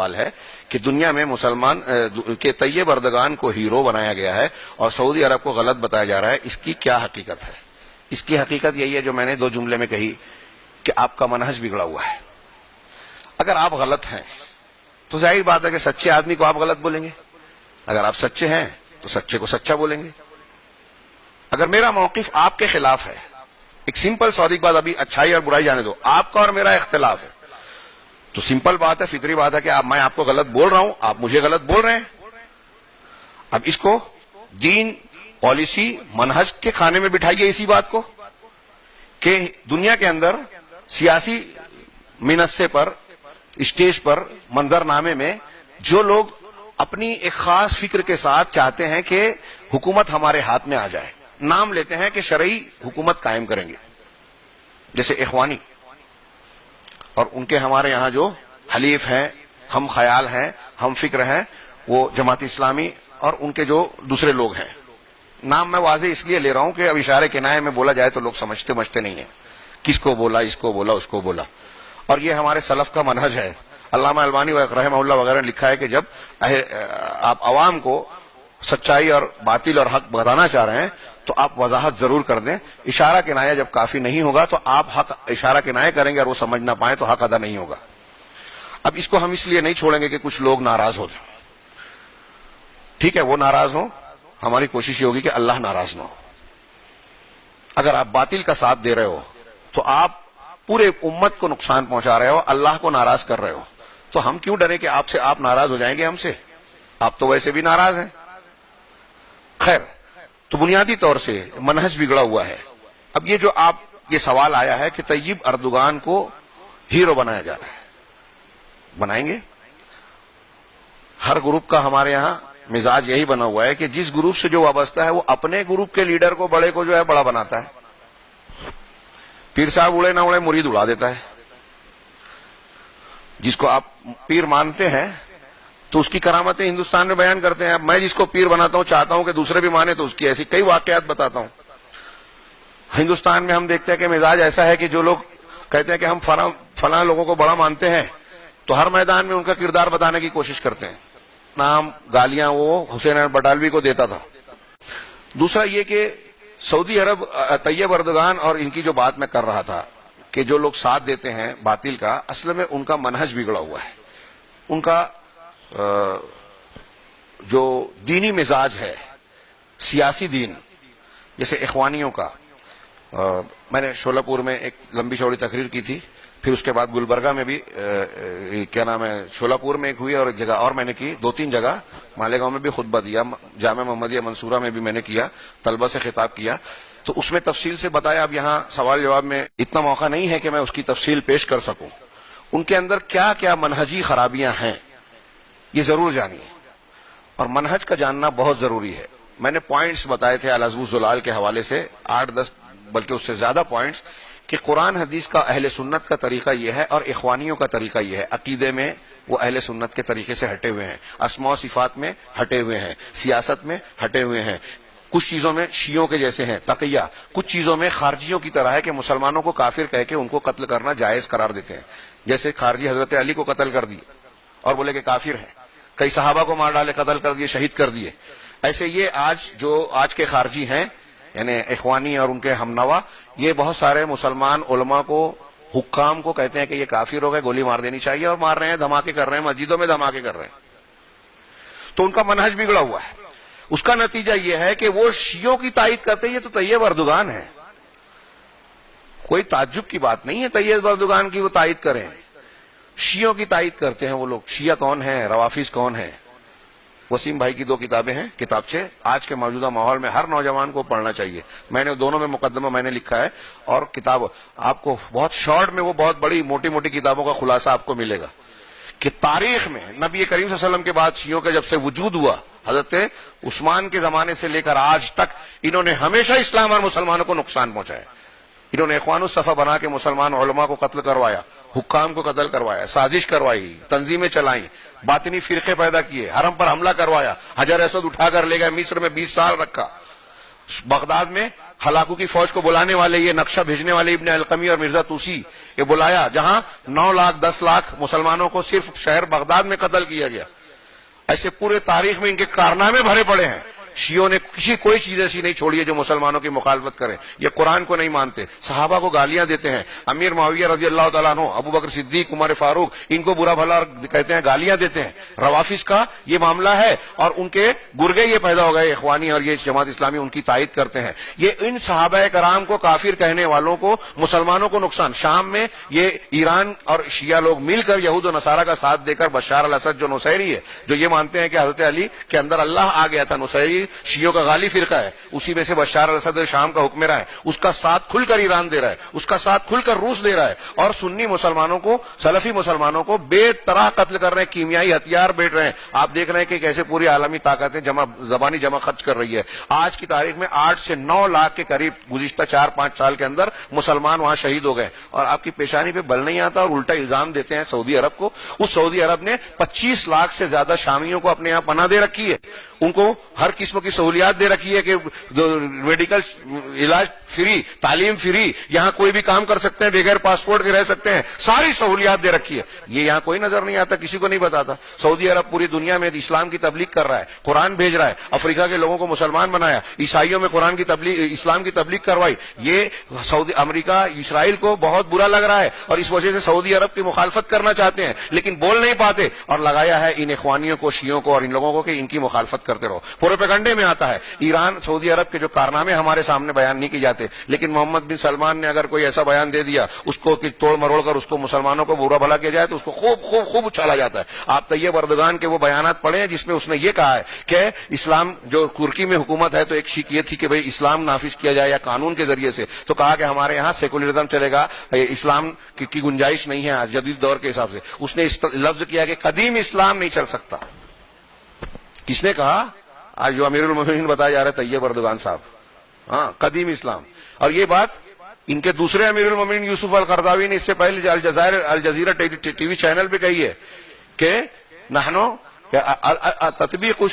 سوال ہے کہ دنیا میں مسلمان کے طیب اردگان کو ہیرو بنایا گیا ہے اور سعودی عرب کو غلط بتایا جا رہا ہے، اس کی کیا حقیقت ہے؟ اس کی حقیقت یہی ہے جو میں نے 2 جملے میں کہی کہ آپ کا منہج بگڑا ہوا ہے۔ اگر آپ غلط ہیں تو ظاہر بات ہے کہ سچے آدمی کو آپ غلط بولیں گے، اگر آپ سچے ہیں تو سچے کو سچا بولیں گے۔ اگر میرا موقف آپ کے خلاف ہے، ایک سمپل سوری بات، ابھی اچھائی اور برائی جانے دو، آپ کا اور میرا اختلاف ہے، تو سمپل بات ہے، فطری بات ہے کہ میں آپ کو غلط بول رہا ہوں، آپ مجھے غلط بول رہے ہیں۔ اب اس کو دین، پالیسی، منہج کے کھانے میں بٹھائیے اسی بات کو کہ دنیا کے اندر سیاسی منصے پر، اسٹیج پر، منظر نامے میں جو لوگ اپنی ایک خاص فکر کے ساتھ چاہتے ہیں کہ حکومت ہمارے ہاتھ میں آ جائے، نام لیتے ہیں کہ شرعی حکومت قائم کریں گے، جیسے اخوانی، اور ان کے ہمارے یہاں جو حلیف ہیں، ہم خیال ہیں، ہم فکر ہیں، وہ جماعت اسلامی اور ان کے جو دوسرے لوگ ہیں۔ نام میں واضح اس لیے لے رہا ہوں کہ اب اشارے کنائے میں بولا جائے تو لوگ سمجھتے نہیں ہیں کس کو بولا، اس کو بولا، اس کو بولا، اور یہ ہمارے سلف کا منہج ہے۔ علامہ البانی رحمہ اللہ وغیرہ نے لکھا ہے کہ جب آپ عوام کو سچائی اور باطل اور حق بتانا چاہ رہے ہیں تو آپ وضاحت ضرور کر دیں، اشارہ کنایہ جب کافی نہیں ہوگا تو آپ حق اشارہ کنایہ کریں گے اور وہ سمجھ نہ پائیں تو حق ادا نہیں ہوگا۔ اب اس کو ہم اس لیے نہیں چھوڑیں گے کہ کچھ لوگ ناراض ہو جائیں، ٹھیک ہے، وہ ناراض ہوں، ہماری کوشش یہ ہوگی کہ اللہ ناراض نہ ہو۔ اگر آپ باطل کا ساتھ دے رہے ہو تو آپ پورے امت کو نقصان پہنچا رہے ہو، اللہ کو ناراض کر رہے ہو، تو ہم کیوں ڈریں کہ آپ سے آپ ناراض ہو جائیں گے ہم سے؟ آپ تو ویسے بھی ناراض ہیں۔ خیر، تو بنیادی طور سے منہج بگڑا ہوا ہے۔ اب یہ جو یہ سوال آیا ہے کہ طیب اردگان کو ہیرو بنایا جا رہا ہے، بنائیں گے؟ ہر گروپ کا ہمارے یہاں مزاج یہی بنا ہوا ہے کہ جس گروپ سے جو وابستہ ہے وہ اپنے گروپ کے لیڈر کو، بڑے کو جو ہے بڑا بناتا ہے۔ پیر صاحب اڑے نہ اڑے مرید اڑا دیتا ہے۔ جس کو آپ پیر مانتے ہیں تو اس کی کرامتیں ہندوستان میں بیان کرتے ہیں۔ اب میں جس کو پیر بناتا ہوں چاہتا ہوں کہ دوسرے بھی مانے، تو اس کی ایسی کئی واقعات بتاتا ہوں۔ ہندوستان میں ہم دیکھتے ہیں کہ مزاج ایسا ہے کہ جو لوگ کہتے ہیں کہ ہم فلاں لوگوں کو بڑا مانتے ہیں تو ہر میدان میں ان کا کردار بتانے کی کوشش کرتے ہیں۔ نام، گالیاں وہ حسین بٹالوی کو دیتا تھا۔ دوسرا یہ کہ سعودی عرب طیب اردگان اور ان کی جو بات میں کر رہا تھا کہ جو لوگ ساتھ دیتے ہیں باطل کا، اصل میں ان کا منہج بگڑا ہوا ہے۔ ان کا جو دینی مزاج ہے، سیاسی دین، جیسے اخوانیوں کا، میں نے شولہ پور میں ایک لمبی چوڑی تقریر کی تھی، پھر اس کے بعد گلبرگہ میں بھی کیا نام ہے، شولہ پور میں ایک ہوئی اور ایک جگہ اور میں نے کی، 2-3 جگہ، مالیگاؤں میں بھی خطبہ دیا، جامعہ محمدیہ منصورہ میں بھی میں نے کیا، طلبہ سے خطاب کیا، تو اس میں تفصیل سے بتایا۔ اب یہاں سوال جواب میں اتنا موقع نہیں ہے کہ میں اس کی تفصیل پیش کر سکوں۔ ان کے اندر کیا کیا منہجی خرابیاں ہیں یہ ضرور جانیے، اور منہج کا جاننا بہت ضروری ہے۔ میں نے پوائنٹس بتائے تھے العزو الزلال کے حوالے سے، 8-10 بلکہ اس سے زیادہ پوائنٹس، کہ قرآن حدیث کا اہل سنت کا طریقہ یہ ہے اور اخوانیوں کا طریقہ یہ ہے۔ عقیدے میں وہ اہل سنت کے طریقے سے ہٹے ہوئے ہیں، اسماء و صفات میں ہٹے ہوئے ہیں، سیاست میں ہٹے ہوئے ہیں، کچھ چیزوں میں شیعوں کے جیسے ہیں تقیہ، کچھ چیزوں میں خارجیوں کی طرح ہے کہ مسلمانوں کو کافر کہہ کے ان کو قتل کرنا جائز قرار دیتے ہیں، جیسے خارجی حضرت علی کو قتل کر دیے اور بولے کہ کافر ہیں، کئی صحابہ کو مار ڈالے، قتل کر دیے، شہید کر دیے۔ ایسے یہ آج کے خارجی ہیں، یعنی اخوانی اور ان کے ہمنوا، یہ بہت سارے مسلمان علماء کو، حکام کو کہتے ہیں کہ یہ کافر ہو گئے، گولی مار دینی چاہیے، اور مار رہے ہیں، دھماکے کر رہے ہیں، مسجدوں میں دھماکے کر رہے ہیں۔ تو ان کا منہج بگڑا ہوا ہے۔ اس کا نتیجہ یہ ہے کہ وہ شیعوں کی تائید کرتے ہیں، یہ تو طیب اردگان ہے، کوئی تعجب کی بات نہیں ہے طیب اردگان کی وہ تائید کریں، شیعوں کی تائید کرتے ہیں وہ لوگ۔ شیعہ کون ہیں، روافظ کون ہیں؟ وسیم بھائی کی 2 کتابیں ہیں، کتابچے، آج کے موجودہ ماحول میں ہر نوجوان کو پڑھنا چاہیے۔ میں نے دونوں میں مقدمہ میں نے لکھا ہے، اور کتاب آپ کو بہت شارٹ میں وہ بہت بڑی موٹی کتابوں کا خلاصہ آپ کو ملے گا کہ تاریخ میں نبی کریم صلی اللہ علیہ وسلم کے بعد شیعوں کا جب سے وجود ہوا، حضرت عثمان کے زمانے سے لے کر آج تک، انہوں نے ہمیشہ اسلام اور مسلمانوں کو نقصان پہنچایا۔ انہوں نے اخوان الصفا بنا کے مسلمان علماء کو قتل کروایا، حکام کو قتل کروایا، سازش کروائی، تنظیمیں چلائیں، باطنی فرقے پیدا کیے، حرم پر حملہ کروایا، حجر اسود اٹھا کر لے گئے، مصر میں 20 سال رکھا، بغداد میں ہلاکو کی فوج کو بلانے والے یہ نقشہ بھیجنے والے ابن القمی اور مرزا توسی یہ بلایا، جہاں 9 لاکھ 10 لاکھ مسلمانوں کو صرف شہر بغداد میں قتل کیا گیا. ایسے پورے تاریخ میں ان کے کارنامے بھرے پڑے ہیں. شیعوں نے کوئی چیز ایسی نہیں چھوڑی ہے جو مسلمانوں کی مخالفت کریں. یہ قرآن کو نہیں مانتے، صحابہ کو گالیاں دیتے ہیں، امیر معاویہ رضی اللہ تعالیٰ عنہ، ابو بکر صدیق، عمر فاروق، ان کو برا بھلا کہتے ہیں، گالیاں دیتے ہیں. روافظ کا یہ معاملہ ہے اور ان کے گرگے یہ پیدا ہو گئے، اخوانی اور یہ جماعت اسلامی ان کی تائید کرتے ہیں. یہ ان صحابہ کرام کو کافر کہنے والوں کو، مسلمانوں کو نقصان. شام میں یہ ایران اور شیعہ لوگ مل کر یہود و نصارہ کا ساتھ دے کر بشار الاسد جو نصیری ہے، جو یہ مانتے ہیں کہ حضرت علی کے اندر اللہ آ گیا تھا، نصیری شیعوں کا غالی فرقہ ہے، اسی میں سے بشار الاسد شام کا حکمراں ہے، اس کا ساتھ کھل کر ایران دے رہا ہے، اس کا ساتھ کھل کر روس دے رہا ہے، اور سنی مسلمانوں کو، سلفی مسلمانوں کو بے طرح قتل کر رہے ہیں، کیمیائی ہتھیار بیچ رہے ہیں. آپ دیکھ رہے ہیں کہ کیسے پوری عالمی طاقتیں زبانی جمع خرچ کر رہی ہے. آج کی تاریخ میں 8 سے 9 لاکھ کے قریب گزشتہ 4-5 سال کے اندر مسلمان وہاں شہید ہو گئے، اور آپ کی پیشانی پہ بل نہیں آتا اور الٹا الزام دیتے ہیں سعودی عرب کو. اس سعودی عرب نے 25 لاکھ سے زیادہ شامیوں کو اپنے یہاں پناہ دے رکھی ہے، ان کو ہر قسم کی سہولیات دے رکھی ہے کہ میڈیکل علاج فری، تعلیم فری، یہاں کوئی بھی کام کر سکتے ہیں، بغیر پاسپورٹ کے رہ سکتے ہیں، ساری سہولیات دے رکھی ہے. یہ یہاں کوئی نظر نہیں آتا، کسی کو نہیں بتاتا. سعودی عرب پوری دنیا میں اسلام کی تبلیغ کر رہا ہے، قرآن بھیج رہا ہے، افریقہ کے لوگوں کو مسلمان بنایا، عیسائیوں میں قرآن کی تبلیغ، اسلام کی تبلیغ کروائی. یہ سعودی امریکہ اسرائیل کو بہت برا لگ رہا ہے اور اس وجہ سے سعودی عرب کی مخالفت کرنا چاہتے ہیں، لیکن بول نہیں پاتے، اور لگایا ہے ان اخوانیوں کو، شیعوں کو اور ان لوگوں کو کہ ان کی مخالفت کرتے رہو. پروپیگنڈے میں آتا ہے. ایران، سعودی عرب کے جو کارنامے ہمارے سامنے بیان نہیں کی جاتے، لیکن محمد بن سلمان نے اگر کوئی ایسا بیان دے دیا، اس کو توڑ مروڑ کر اس کو مسلمانوں کو برا بھلا کیا جائے تو اس کو خوب اچھالا جاتا ہے. آپ طیب اردگان کے وہ بیانات پڑھیں جس میں اس نے یہ کہا ہے کہ اسلام، جو ترکی میں حکومت ہے تو ایک شک یہ تھی کہ بھئی اسلام نافذ کیا جائے یا قانون کے ذریعے سے، تو کہا کہ ہمارے یہاں سیکولرزم چلے گا، اسلام کی گنجائش نہیں ہے جدید دور کے حساب سے. اس نے لفظ کیا کہ قدیم اسلام نہیں چل سکتا. کس نے کہا؟ آج جو امیر المومنین بتایا جا رہا ہے طیب اردگان صاحب. ہاں، قدیم اسلام. اور یہ بات ان کے دوسرے امیر المومنین یوسف القرضاوی نے اس سے پہلے الجزیرہ ٹی وی چینل پہ کہی ہے کہ نحنو تطبیق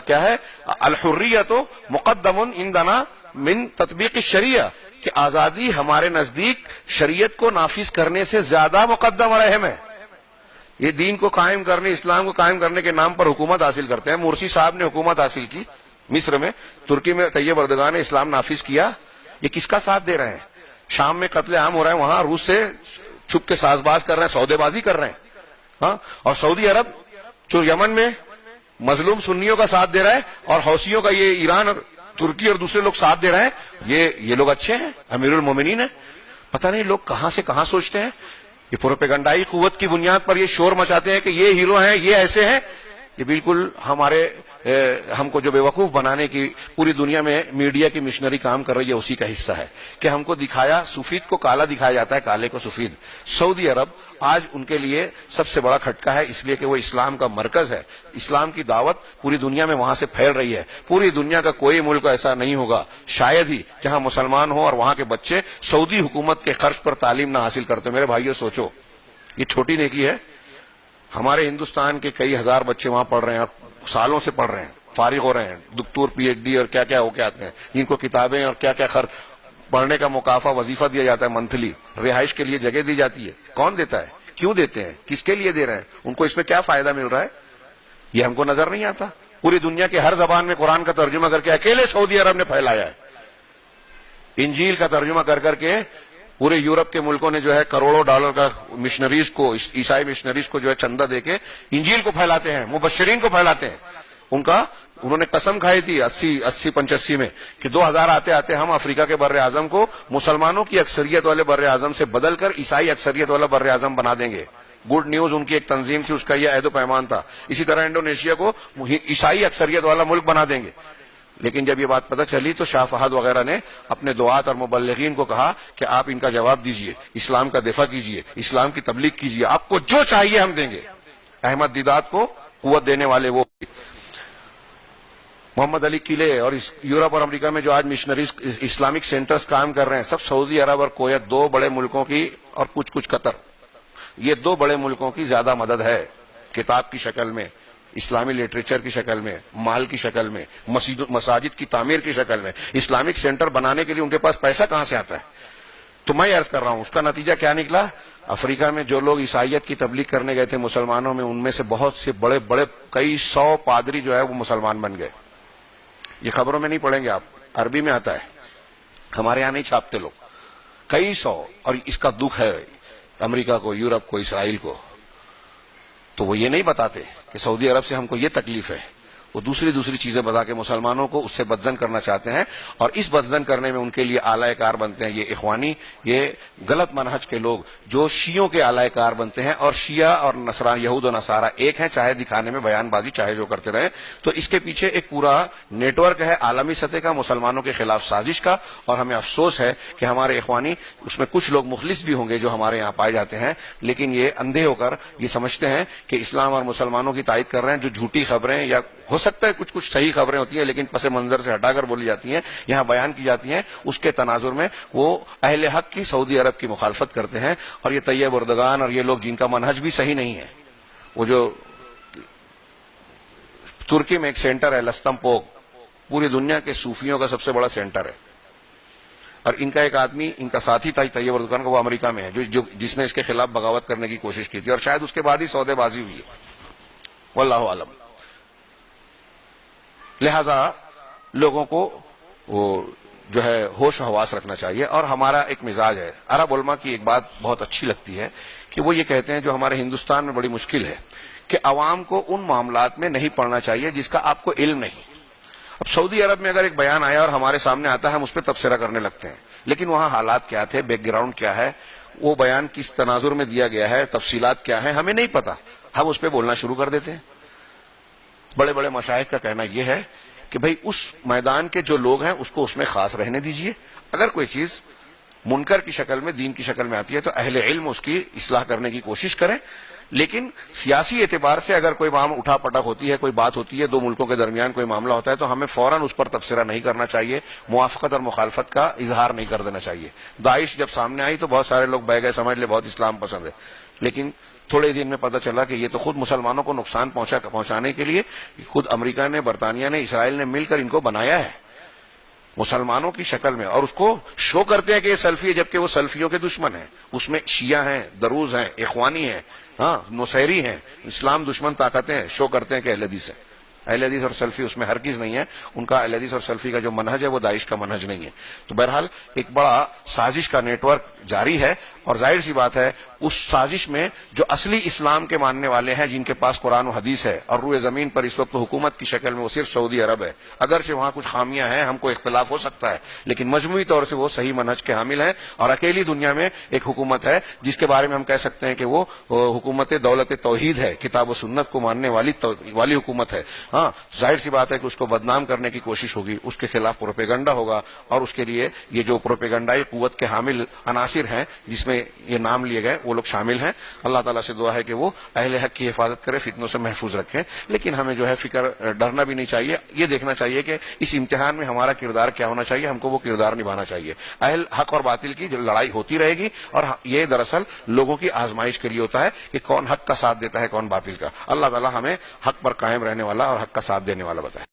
کیا ہے، الحریت مقدم عندنا من تطبیق الشریعہ، کہ آزادی ہمارے نزدیک شریعت کو نافذ کرنے سے زیادہ مقدم اور اہم ہے. یہ دین کو قائم کرنے، اسلام کو قائم کرنے کے نام پر حکومت حاصل کرتے ہیں. مرسی صاحب نے حکومت حاصل کی مصر میں، ترکی میں طیب اردگان نے اسلام نافذ کیا. یہ کس کا ساتھ دے رہے ہیں؟ شام میں قتل عام ہو رہا ہے، وہاں روس سے چھپ کے ساز باز کر رہے ہیں، سودے بازی کر رہے ہیں. ہاں، اور سعودی عرب جو یمن میں مظلوم سنیوں کا ساتھ دے رہا ہے، اور حوثیوں کا یہ ایران اور ترکی اور دوسرے لوگ ساتھ دے رہے ہیں. یہ لوگ اچھے ہیں، امیر المومنین ہیں. پتہ نہیں لوگ کہاں سے کہاں سوچتے ہیں. یہ پروپیگنڈائی قوت کی بنیاد پر یہ شور مچاتے ہیں کہ یہ ہیرو ہیں، یہ ایسے ہیں. یہ بالکل ہم کو جو بیوقوف بنانے کی پوری دنیا میں میڈیا کی مشنری کام کر رہی ہے، اسی کا حصہ ہے کہ ہم کو دکھایا، سفید کو کالا دکھایا جاتا ہے، کالے کو سفید. سعودی عرب آج ان کے لیے سب سے بڑا کھٹکا ہے، اس لیے کہ وہ اسلام کا مرکز ہے. اسلام کی دعوت پوری دنیا میں وہاں سے پھیل رہی ہے. پوری دنیا کا کوئی ملک ایسا نہیں ہوگا شاید ہی جہاں مسلمان ہو اور وہاں کے بچے سعودی حکومت کے خرچ پر تعلیم نہ حاصل کرتے. میرے بھائیو سوچو، یہ چھوٹی نیکی ہے. ہمارے ہندوستان کے کئی ہزار بچے وہاں پڑھ رہے ہیں اور سالوں سے پڑھ رہے ہیں، فارغ ہو رہے ہیں، دکتور پی ایچ ڈی اور کیا کیا ہو کے آتے ہیں، جن کو کتابیں اور کیا کیا خرچ، پڑھنے کا مکافہ وظیفہ دیا جاتا ہے، منتھلی رہائش کے لیے جگہ دی جاتی ہے. کون دیتا ہے؟ کیوں دیتے ہیں؟ کس کے لیے دے رہے ہیں؟ ان کو اس میں کیا فائدہ مل رہا ہے؟ یہ ہم کو نظر نہیں آتا. پوری دنیا کے ہر زبان میں قرآن کا ترجمہ کر کے اکیلے سعودی عرب نے پھیلایا ہے. انجیل کا ترجمہ کر کر کے پورے یورپ کے ملکوں نے جو ہے کروڑوں ڈالر کا مشنریز کو، عیسائی مشنریز کو جو ہے چندہ دے کے انجیل کو پھیلاتے ہیں، مبشرین کو پھیلاتے ہیں. انہوں نے قسم کھائی تھی 85 میں کہ 2000 آتے آتے ہم افریقہ کے بر اعظم کو مسلمانوں کی اکثریت والے بر اعظم سے بدل کر عیسائی اکثریت والا بر اعظم بنا دیں گے. گڈ نیوز ان کی ایک تنظیم تھی، اس کا یہ عہد و پیمان تھا. اسی طرح انڈونیشیا کو عیسائی اکثریت والا ملک بنا دیں گے. لیکن جب یہ بات پتہ چلی تو شاہ فہد وغیرہ نے اپنے دعات اور مبلغین کو کہا کہ آپ ان کا جواب دیجئے، اسلام کا دفاع کیجئے، اسلام کی تبلیغ کیجئے، آپ کو جو چاہیے ہم دیں گے. احمد دیدات کو قوت دینے والے وہ محمد علی قلعے، اور یورپ اور امریکہ میں جو آج مشنریز اسلامک سینٹرز کام کر رہے ہیں، سب سعودی عرب اور کویت، 2 بڑے ملکوں کی، اور کچھ قطر، یہ 2 بڑے ملکوں کی زیادہ مدد ہے کتاب کی شکل میں. اسلامی لٹریچر کی شکل میں، مال کی شکل میں، مساجد کی تعمیر کی شکل میں، اسلامک سینٹر بنانے کے لیے ان کے پاس پیسہ کہاں سے آتا ہے؟ تو میں عرض کر رہا ہوں اس کا نتیجہ کیا نکلا؟ افریقہ میں جو لوگ عیسائیت کی تبلیغ کرنے گئے تھے مسلمانوں میں، ان میں سے بہت سے بڑے بڑے کئی 100 پادری جو ہے وہ مسلمان بن گئے. یہ خبروں میں نہیں پڑھیں گے آپ، عربی میں آتا ہے، ہمارے یہاں نہیں چھاپتے لوگ. کئی 100. اور اس کا دکھ ہے امریکہ کو، یورپ کو، اسرائیل کو. تو وہ یہ نہیں بتاتے کہ سعودی عرب سے ہم کو یہ تکلیف ہے، وہ دوسری چیزیں بتا کے مسلمانوں کو اس سے بدزن کرنا چاہتے ہیں، اور اس بدزن کرنے میں ان کے لیے آلائے کار بنتے ہیں یہ اخوانی، یہ غلط منہج کے لوگ جو شیعوں کے آلائے کار بنتے ہیں. اور شیعہ اور یہود و نصارہ ایک ہیں، چاہے دکھانے میں بیان بازی چاہے جو کرتے رہیں. تو اس کے پیچھے ایک پورا نیٹ ورک ہے عالمی سطح کا مسلمانوں کے خلاف سازش کا. اور ہمیں افسوس ہے کہ ہمارے اخوانی اس میں کچھ لوگ مخلص بھی ہوں گے جو ہمارے یہاں پائے جاتے ہیں، لیکن یہ اندھے ہو کر یہ سمجھتے ہیں کہ اسلام اور مسلمانوں کی تائید کر رہے ہیں. جو جھوٹی خبریں، یا ہو سکتا ہے کچھ صحیح خبریں ہوتی ہیں لیکن پس منظر سے ہٹا کر بولی جاتی ہیں، یہاں بیان کی جاتی ہیں، اس کے تناظر میں وہ اہل حق کی سعودی عرب کی مخالفت کرتے ہیں. اور یہ طیب اردگان اور یہ لوگ جن کا منہج بھی صحیح نہیں ہے، وہ جو ترکی میں ایک سینٹر ہے لستم پوک، پوری دنیا کے صوفیوں کا سب سے بڑا سینٹر ہے، اور ان کا ایک آدمی، ان کا ساتھی تھا طیب اردگان کا، وہ امریکہ میں ہے، جس نے اس کے خلاف بغاوت کرنے کی کوشش کی تھی، اور شاید اس کے بعد ہی سودے بازی ہوئی ہے، واللہ عالم. لہذا لوگوں کو وہ جو ہے ہوش و حواس رکھنا چاہیے. اور ہمارا ایک مزاج ہے، عرب علماء کی ایک بات بہت اچھی لگتی ہے کہ وہ یہ کہتے ہیں، جو ہمارے ہندوستان میں بڑی مشکل ہے، کہ عوام کو ان معاملات میں نہیں پڑھنا چاہیے جس کا آپ کو علم نہیں. اب سعودی عرب میں اگر ایک بیان آیا اور ہمارے سامنے آتا ہے، ہم اس پہ تبصرہ کرنے لگتے ہیں، لیکن وہاں حالات کیا تھے، بیک گراؤنڈ کیا ہے، وہ بیان کس تناظر میں دیا گیا ہے، تفصیلات کیا ہیں، ہمیں نہیں پتا، ہم اس پہ بولنا شروع کر دیتے ہیں. بڑے بڑے مشائخ کا کہنا یہ ہے کہ بھئی اس میدان کے جو لوگ ہیں اس کو اس میں خاص رہنے دیجئے. اگر کوئی چیز منکر کی شکل میں، دین کی شکل میں آتی ہے تو اہل علم اس کی اصلاح کرنے کی کوشش کریں. لیکن سیاسی اعتبار سے اگر کوئی وہاں اٹھا پٹک ہوتی ہے، کوئی بات ہوتی ہے، دو ملکوں کے درمیان کوئی معاملہ ہوتا ہے، تو ہمیں فوراً اس پر تبصرہ نہیں کرنا چاہیے، موافقت اور مخالفت کا اظہار نہیں کر دینا چاہیے. داعش جب سامنے آئی تو بہت سارے لوگ بہ گئے، سمجھ لے بہت اسلام پسند ہے، لیکن تھوڑے دن میں پتہ چلا کہ یہ تو خود مسلمانوں کو نقصان پہنچانے کے لیے خود امریکہ نے، برطانیہ نے، اسرائیل نے مل کر ان کو بنایا ہے مسلمانوں کی شکل میں، اور اس کو شو کرتے ہیں کہ یہ سلفی ہے، جبکہ وہ سلفیوں کے دشمن ہیں. اس میں شیعہ ہیں، دروز ہیں، اخوانی ہیں، ہاں نصیری ہیں، اسلام دشمن طاقتیں ہیں، شو کرتے ہیں کہ اہل حدیث ہے. اہل حدیث اور سلفی اس میں ہرگز نہیں ہے. ان کا اہل حدیث اور سلفی کا جو منہج ہے وہ داعش کا منہج نہیں ہے. تو بہرحال ایک بڑا سازش کا نیٹ ورک جاری ہے، اور ظاہر سی بات ہے اس سازش میں جو اصلی اسلام کے ماننے والے ہیں، جن کے پاس قرآن و حدیث ہے، اور روئے زمین پر اس وقت حکومت کی شکل میں وہ صرف سعودی عرب ہے. اگرچہ وہاں کچھ خامیاں ہیں، ہم کو اختلاف ہو سکتا ہے، لیکن مجموعی طور سے وہ صحیح منہج کے حامل ہیں. اور اکیلی دنیا میں ایک حکومت ہے جس کے بارے میں ہم کہہ سکتے ہیں کہ وہ حکومت دولت توحید ہے، کتاب و سنت کو ماننے والی حکومت ہے. ہاں ظاہر سی بات ہے کہ اس کو بدنام کرنے کی کوشش ہوگی، اس کے خلاف پروپیگنڈا ہوگا، اور اس کے لیے یہ جو پروپیگنڈائی قوت کے حامل عناصر ہیں جس میں یہ نام لیے گئے وہ لوگ شامل ہیں. اللہ تعالیٰ سے دعا ہے کہ وہ اہل حق کی حفاظت کرے، فتنوں سے محفوظ رکھیں. لیکن ہمیں جو ہے ڈرنا بھی نہیں چاہیے. یہ دیکھنا چاہیے کہ اس امتحان میں ہمارا کردار کیا ہونا چاہیے، ہم کو وہ کردار نبھانا چاہیے. اہل حق اور باطل کی جو لڑائی ہوتی رہے گی، اور یہ دراصل لوگوں کی آزمائش کے لیے ہوتا ہے کہ کون حق کا ساتھ دیتا ہے، کون باطل کا. اللہ تعالیٰ ہمیں حق پر قائم رہنے والا اور حق کا ساتھ دینے والا بتائے.